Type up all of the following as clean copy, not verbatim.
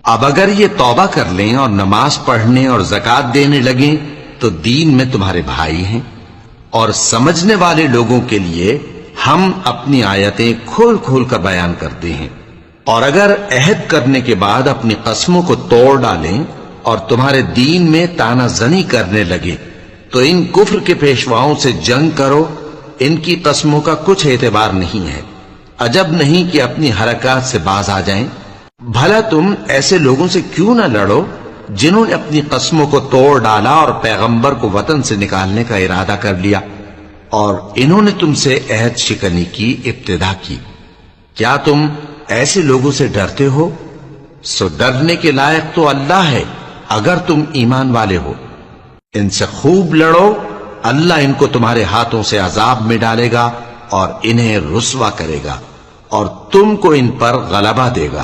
اب اگر یہ توبہ کر لیں اور نماز پڑھنے اور زکات دینے لگیں تو دین میں تمہارے بھائی ہیں، اور سمجھنے والے لوگوں کے لیے ہم اپنی آیتیں کھول کھول کر بیان کرتے ہیں۔ اور اگر عہد کرنے کے بعد اپنی قسموں کو توڑ ڈالیں اور تمہارے دین میں تانا زنی کرنے لگے تو ان کفر کے پیشواؤں سے جنگ کرو، ان کی قسموں کا کچھ اعتبار نہیں ہے، عجب نہیں کہ اپنی حرکات سے باز آ جائیں۔ بھلا تم ایسے لوگوں سے کیوں نہ لڑو جنہوں نے اپنی قسموں کو توڑ ڈالا اور پیغمبر کو وطن سے نکالنے کا ارادہ کر لیا، اور انہوں نے تم سے عہد شکنی کی ابتدا کی۔ کیا تم ایسے لوگوں سے ڈرتے ہو؟ سو ڈرنے کے لائق تو اللہ ہے اگر تم ایمان والے ہو۔ ان سے خوب لڑو، اللہ ان کو تمہارے ہاتھوں سے عذاب میں ڈالے گا اور انہیں رسوا کرے گا، اور تم کو ان پر غلبہ دے گا،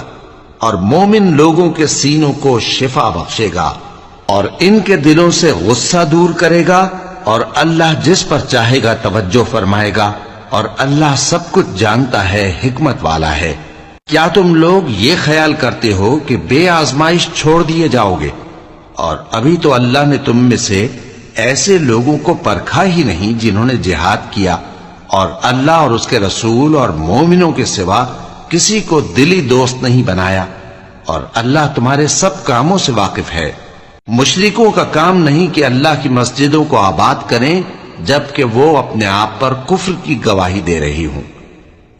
اور مومن لوگوں کے سینوں کو شفا بخشے گا، اور ان کے دلوں سے غصہ دور کرے گا، اور اللہ جس پر چاہے گا توجہ فرمائے گا، اور اللہ سب کچھ جانتا ہے، حکمت والا ہے۔ کیا تم لوگ یہ خیال کرتے ہو کہ بے آزمائش چھوڑ دیے جاؤ گے؟ اور ابھی تو اللہ نے تم میں سے ایسے لوگوں کو پرکھا ہی نہیں جنہوں نے جہاد کیا، اور اللہ اور اس کے رسول اور مومنوں کے سوا کسی کو دلی دوست نہیں بنایا، اور اللہ تمہارے سب کاموں سے واقف ہے۔ مشرکوں کا کام نہیں کہ اللہ کی مسجدوں کو آباد کریں جبکہ وہ اپنے آپ پر کفر کی گواہی دے رہی ہوں۔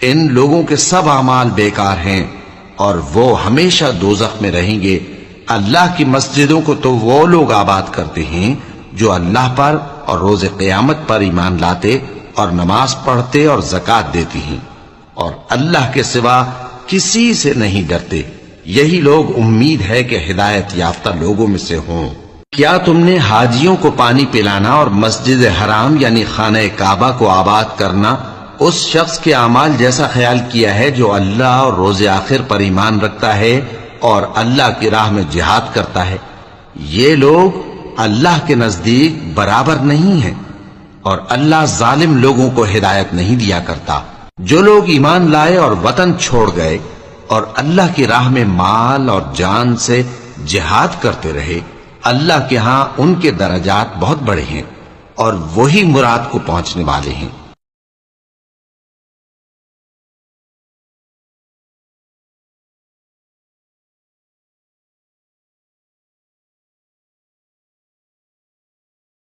ان لوگوں کے سب اعمال بیکار ہیں اور وہ ہمیشہ دوزخ میں رہیں گے۔ اللہ کی مسجدوں کو تو وہ لوگ آباد کرتے ہیں جو اللہ پر اور روز قیامت پر ایمان لاتے اور نماز پڑھتے اور زکات دیتی ہیں، اور اللہ کے سوا کسی سے نہیں ڈرتے۔ یہی لوگ امید ہے کہ ہدایت یافتہ لوگوں میں سے ہوں۔ کیا تم نے حاجیوں کو پانی پلانا اور مسجد حرام یعنی خانہ کعبہ کو آباد کرنا اس شخص کے اعمال جیسا خیال کیا ہے جو اللہ اور روز آخر پر ایمان رکھتا ہے اور اللہ کی راہ میں جہاد کرتا ہے؟ یہ لوگ اللہ کے نزدیک برابر نہیں ہیں، اور اللہ ظالم لوگوں کو ہدایت نہیں دیا کرتا۔ جو لوگ ایمان لائے اور وطن چھوڑ گئے اور اللہ کی راہ میں مال اور جان سے جہاد کرتے رہے، اللہ کے ہاں ان کے درجات بہت بڑے ہیں، اور وہی مراد کو پہنچنے والے ہیں۔